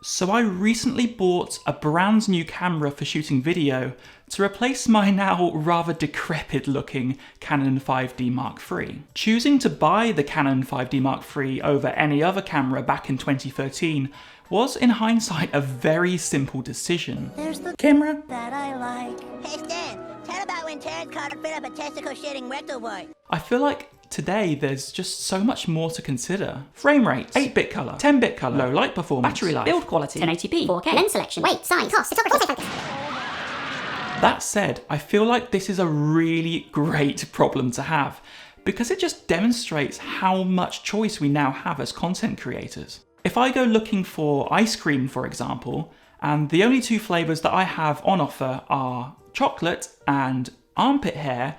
So I recently bought a brand new camera for shooting video to replace my now rather decrepit looking Canon 5D Mark III. Choosing to buy the Canon 5D Mark III over any other camera back in 2013 was in hindsight a very simple decision. There's the camera that I like. Hey Stan, tell about when Terrence caught a fit up a testicle shitting rectal boy. I feel like today there's just so much more to consider. Frame rates, 8-bit colour, 10-bit colour, low light performance, battery life, build quality, 1080p, 4K, Lens selection, weight, size, cost, photography, autofocus. That said, I feel like this is a really great problem to have because it just demonstrates how much choice we now have as content creators. If I go looking for ice cream, for example, and the only two flavours that I have on offer are chocolate and armpit hair,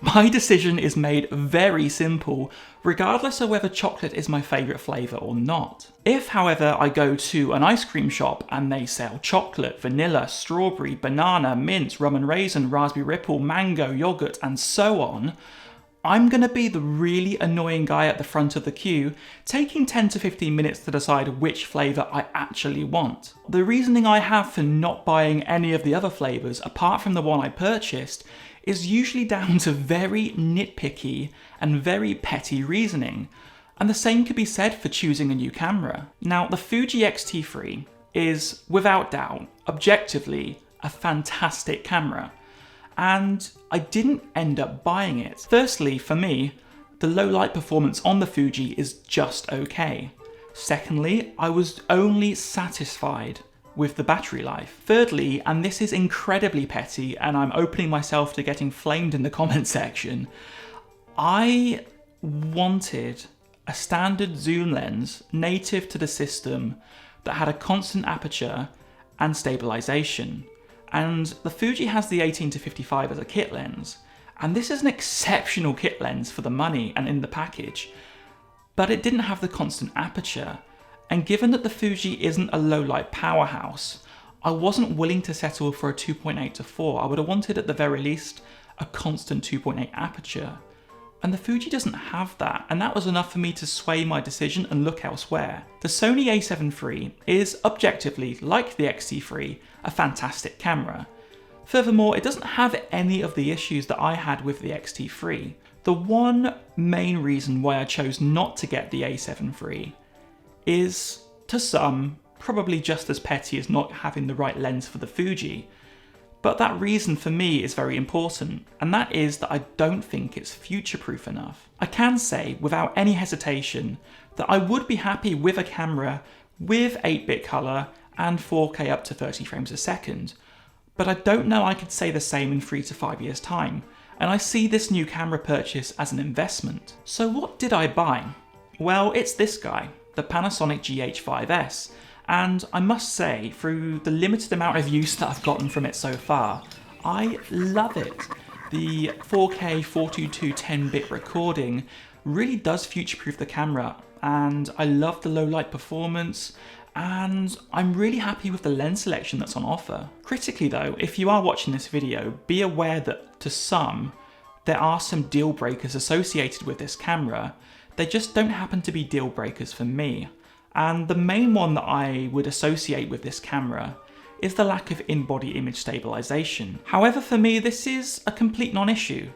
my decision is made very simple, regardless of whether chocolate is my favourite flavour or not. If, however, I go to an ice cream shop and they sell chocolate, vanilla, strawberry, banana, mint, rum and raisin, raspberry ripple, mango, yoghurt, and so on, I'm going to be the really annoying guy at the front of the queue, taking 10 to 15 minutes to decide which flavour I actually want. The reasoning I have for not buying any of the other flavours, apart from the one I purchased, is usually down to very nitpicky and very petty reasoning. And the same could be said for choosing a new camera. Now, the Fuji X-T3 is, without doubt, objectively, a fantastic camera. And I didn't end up buying it. Firstly, for me, the low light performance on the Fuji is just okay. Secondly, I was only satisfied with the battery life. Thirdly, and this is incredibly petty and I'm opening myself to getting flamed in the comment section, I wanted a standard zoom lens native to the system that had a constant aperture and stabilization. And the Fuji has the 18-55 as a kit lens, and this is an exceptional kit lens for the money and in the package, but it didn't have the constant aperture. And given that the Fuji isn't a low light powerhouse, I wasn't willing to settle for a 2.8-4. I would have wanted at the very least a constant 2.8 aperture. And the Fuji doesn't have that, and that was enough for me to sway my decision and look elsewhere. The Sony A7III is objectively, like the X-T3, a fantastic camera. Furthermore, it doesn't have any of the issues that I had with the X-T3. The one main reason why I chose not to get the A7III is, to some, probably just as petty as not having the right lens for the Fuji. But that reason for me is very important, and that is that I don't think it's future-proof enough. I can say, without any hesitation, that I would be happy with a camera with 8-bit colour and 4K up to 30 frames a second, but I don't know I could say the same in 3 to 5 years' time, and I see this new camera purchase as an investment. So what did I buy? Well, it's this guy, the Panasonic GH5S, and I must say, through the limited amount of use that I've gotten from it so far, I love it. The 4K 422 10-bit recording really does future-proof the camera, and I love the low light performance, and I'm really happy with the lens selection that's on offer. Critically though, if you are watching this video, be aware that to some, there are some deal breakers associated with this camera. They just don't happen to be deal breakers for me. And the main one that I would associate with this camera is the lack of in-body image stabilization. However, for me, this is a complete non-issue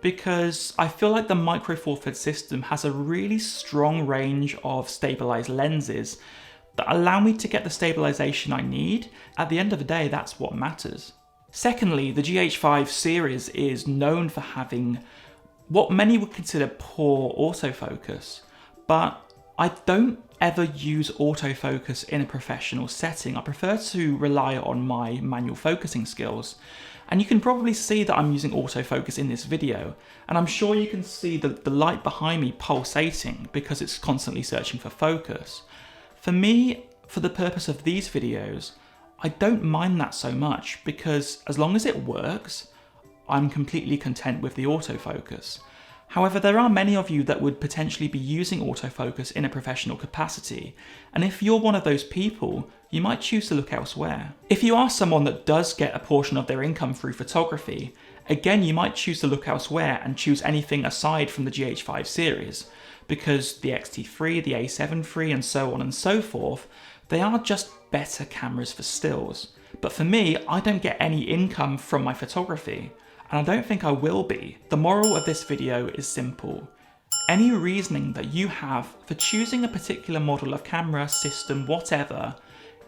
because I feel like the Micro Four Thirds system has a really strong range of stabilized lenses that allow me to get the stabilization I need. At the end of the day, that's what matters. Secondly, the GH5 series is known for having what many would consider poor autofocus, but I don't ever use autofocus in a professional setting. I prefer to rely on my manual focusing skills. And you can probably see that I'm using autofocus in this video, and I'm sure you can see the light behind me pulsating because it's constantly searching for focus. For me, for the purpose of these videos, I don't mind that so much because as long as it works, I'm completely content with the autofocus. However, there are many of you that would potentially be using autofocus in a professional capacity, and if you're one of those people, you might choose to look elsewhere. If you are someone that does get a portion of their income through photography, again you might choose to look elsewhere and choose anything aside from the GH5 series, because the X-T3, the A7III and so on and so forth, they are just better cameras for stills. But for me, I don't get any income from my photography, and I don't think I will be. The moral of this video is simple. Any reasoning that you have for choosing a particular model of camera, system, whatever,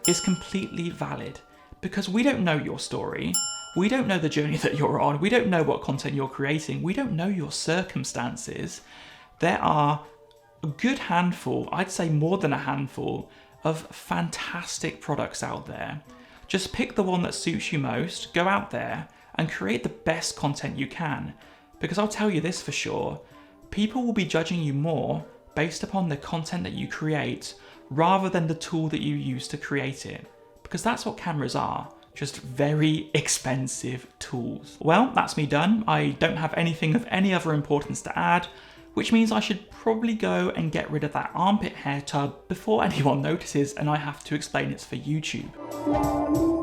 is completely valid, because we don't know your story. We don't know the journey that you're on. We don't know what content you're creating. We don't know your circumstances. There are a good handful, I'd say more than a handful, of fantastic products out there. Just pick the one that suits you most, go out there and create the best content you can. Because I'll tell you this for sure, people will be judging you more based upon the content that you create rather than the tool that you use to create it. Because that's what cameras are. Just very expensive tools. Well, that's me done. I don't have anything of any other importance to add, which means I should probably go and get rid of that armpit hair tub before anyone notices and I have to explain it's for YouTube.